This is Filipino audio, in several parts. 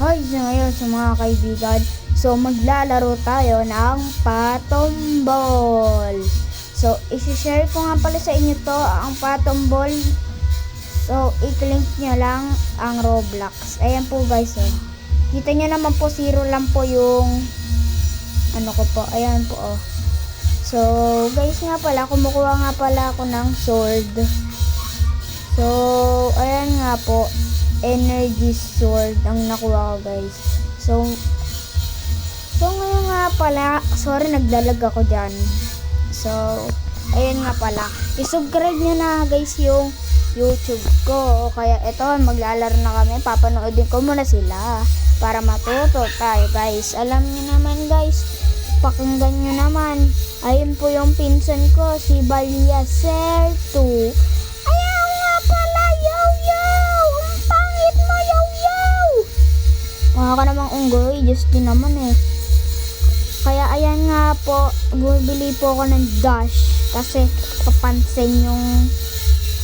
Hi, ngayon sa mga kaibigan. So, maglalaro tayo ng patombol. So, isi-share ko nga pala sa inyo to, ang patombol. So, i-click nyo lang ang Roblox. Ayan po guys, oh. Kita nyo naman po, 0 lang po yung ano ko po. Ayan po, oh. So, guys nga pala, kumukuha nga pala ako ng sword. So, ayan nga po, energy sword ang nakuha ko guys. So ngayon nga pala, sorry nagdalag ako dyan. So ayun nga pala, i-subscribe nyo na guys yung YouTube ko. Kaya ito, maglalaro na kami, papanoodin ko muna sila para matuto tayo guys. Alam nyo naman guys, pakinggan nyo naman, ayun po yung pinsan ko, si Balyaser 2. Mukha ka namang unggoy, Justin naman eh. Kaya ayan nga po, bumibili po ako ng dash kasi papansin yung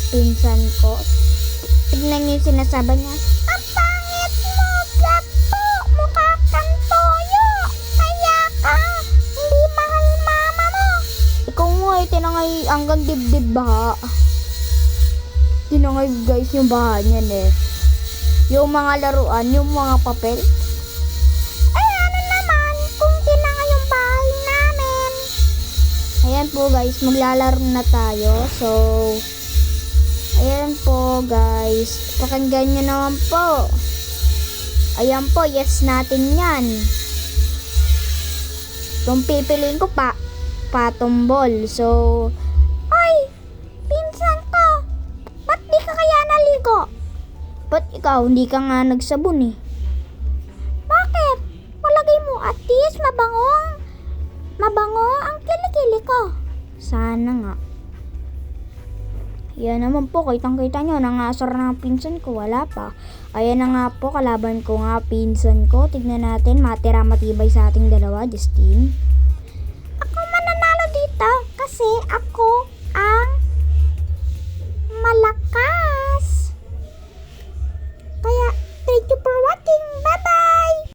pinsan ko. Tignan niyo yung sinasabi niya, ang pangit mo, gato, mukha kang toyo, kaya ka, hindi mahal mama mo. Ikaw nga eh, tinangay hanggang dibdib baha. Tinangay guys yung baha niyan eh. Yung mga laruan, yung mga papel. Ay, ano naman kung tinangay yung bahay namin. Ayan po guys, maglalaro na tayo. So, ayan po guys, pakinggan nyo naman po. Ayan po, yes natin yan. Kung pipiliin ko patombol. So, ay, pinsan ko, ba't di ka kaya naligo? Ba't ikaw, hindi ka nga nagsabon eh? Bakit? Malagay mo at least mabango ang kilikili ko. Sana nga. Yan naman po, kitang-kita nyo, nangasar na ang pinsan ko, wala pa. Ayan na nga po, kalaban ko nga pinsan ko. Tignan natin, matira matibay sa ating dalawa, Justin. Ako mananalo dito kasi ako